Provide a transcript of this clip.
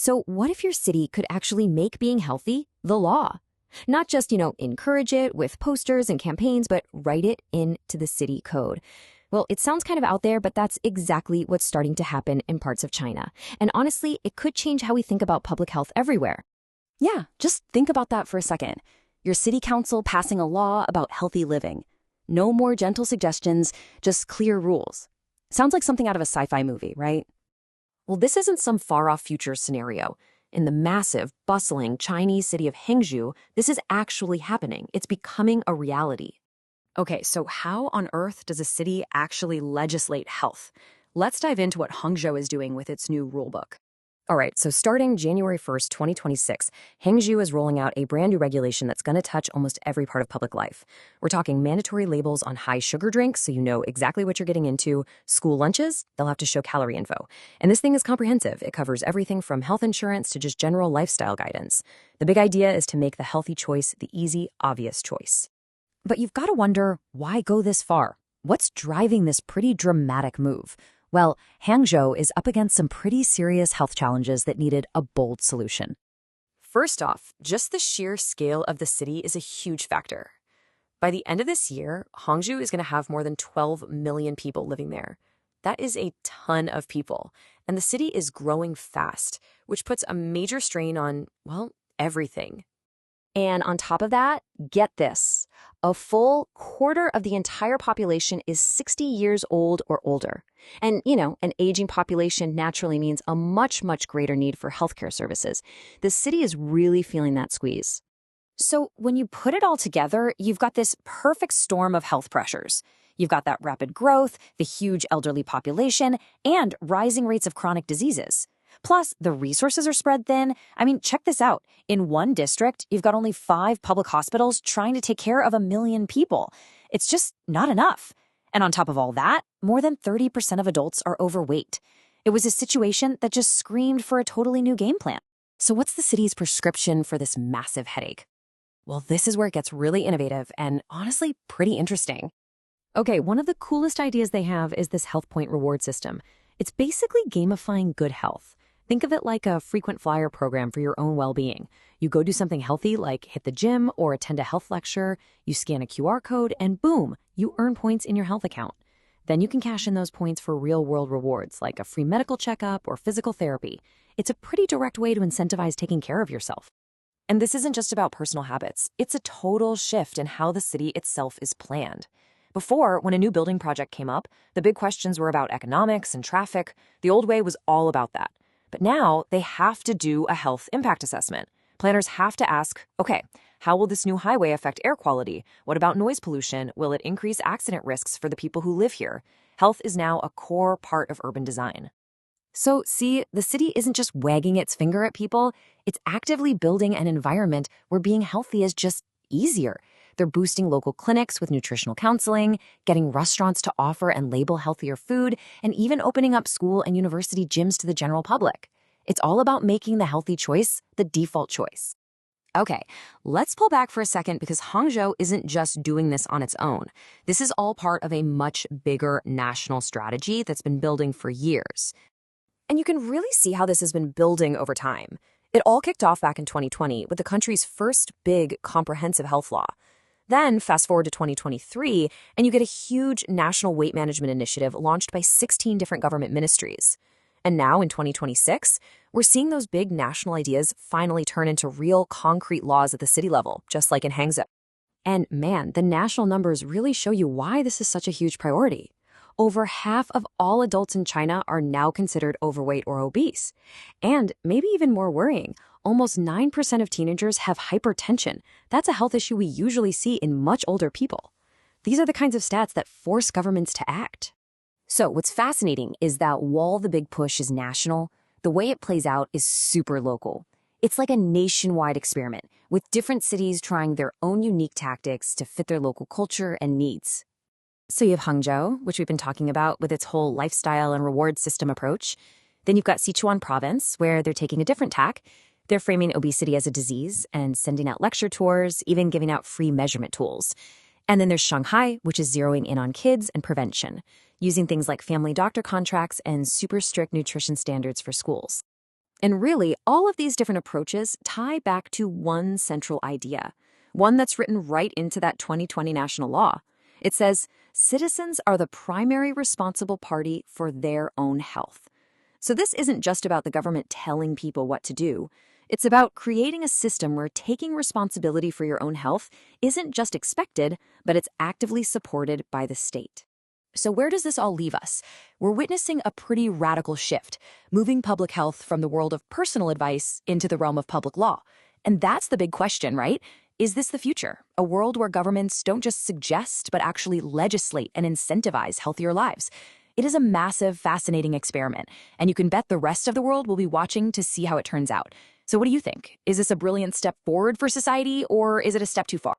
So what if your city could actually make being healthy the law? Not just, encourage it with posters and campaigns, but write it into the city code. Well, it sounds kind of out there, but that's exactly what's starting to happen in parts of China. And honestly, it could change how we think about public health everywhere. Yeah, just think about that for a second. Your city council passing a law about healthy living. No more gentle suggestions, just clear rules. Sounds like something out of a sci-fi movie, right? Well, this isn't some far-off future scenario. In the massive, bustling Chinese city of Hangzhou, this is actually happening. It's becoming a reality. Okay, so how on earth does a city actually legislate health? Let's dive into what Hangzhou is doing with its new rulebook. All right, so starting January 1st, 2026, Hangzhou is rolling out a brand new regulation that's going to touch almost every part of public life. We're talking mandatory labels on high sugar drinks, so you know exactly what you're getting into. School lunches, they'll have to show calorie info. And this thing is comprehensive. It covers everything from health insurance to just general lifestyle guidance. The big idea is to make the healthy choice the easy, obvious choice. But you've got to wonder, why go this far? What's driving this pretty dramatic move? Well, Hangzhou is up against some pretty serious health challenges that needed a bold solution. First off, just the sheer scale of the city is a huge factor. By the end of this year, Hangzhou is going to have more than 12 million people living there. That is a ton of people, and the city is growing fast, which puts a major strain on, well, everything. And on top of that, get this. A full quarter of the entire population is 60 years old or older. And, an aging population naturally means a much, much greater need for healthcare services. The city is really feeling that squeeze. So when you put it all together, you've got this perfect storm of health pressures. You've got that rapid growth, the huge elderly population, and rising rates of chronic diseases. Plus, the resources are spread thin. I mean, check this out. In one district, you've got only 5 public hospitals trying to take care of 1 million people. It's just not enough. And on top of all that, more than 30% of adults are overweight. It was a situation that just screamed for a totally new game plan. So what's the city's prescription for this massive headache? Well, this is where it gets really innovative and honestly pretty interesting. Okay, one of the coolest ideas they have is this health point reward system. It's basically gamifying good health. Think of it like a frequent flyer program for your own well-being. You go do something healthy like hit the gym or attend a health lecture, you scan a QR code, and boom, you earn points in your health account. Then you can cash in those points for real-world rewards like a free medical checkup or physical therapy. It's a pretty direct way to incentivize taking care of yourself. And this isn't just about personal habits. It's a total shift in how the city itself is planned. Before, when a new building project came up, the big questions were about economics and traffic. The old way was all about that. But now they have to do a health impact assessment. Planners have to ask, okay, how will this new highway affect air quality? What about noise pollution? Will it increase accident risks for the people who live here? Health is now a core part of urban design. So, see, the city isn't just wagging its finger at people, it's actively building an environment where being healthy is just easier. They're boosting local clinics with nutritional counseling, getting restaurants to offer and label healthier food, and even opening up school and university gyms to the general public. It's all about making the healthy choice the default choice. Okay, let's pull back for a second because Hangzhou isn't just doing this on its own. This is all part of a much bigger national strategy that's been building for years. And you can really see how this has been building over time. It all kicked off back in 2020 with the country's first big comprehensive health law. Then fast forward to 2023, and you get a huge national weight management initiative launched by 16 different government ministries. And now in 2026, we're seeing those big national ideas finally turn into real concrete laws at the city level, just like in Hangzhou. And man, the national numbers really show you why this is such a huge priority. Over half of all adults in China are now considered overweight or obese. And maybe even more worrying, almost 9% of teenagers have hypertension. That's a health issue we usually see in much older people. These are the kinds of stats that force governments to act. So what's fascinating is that while the big push is national, the way it plays out is super local. It's like a nationwide experiment, with different cities trying their own unique tactics to fit their local culture and needs. So you have Hangzhou, which we've been talking about with its whole lifestyle and reward system approach. Then you've got Sichuan province, where they're taking a different tack. They're framing obesity as a disease and sending out lecture tours, even giving out free measurement tools. And then there's Shanghai, which is zeroing in on kids and prevention, using things like family doctor contracts and super strict nutrition standards for schools. And really, all of these different approaches tie back to one central idea, one that's written right into that 2020 national law. It says, citizens are the primary responsible party for their own health. So this isn't just about the government telling people what to do. It's about creating a system where taking responsibility for your own health isn't just expected, but it's actively supported by the state. So where does this all leave us? We're witnessing a pretty radical shift, moving public health from the world of personal advice into the realm of public law. And that's the big question, right? Is this the future? A world where governments don't just suggest, but actually legislate and incentivize healthier lives? It is a massive, fascinating experiment, and you can bet the rest of the world will be watching to see how it turns out. So what do you think? Is this a brilliant step forward for society, or is it a step too far?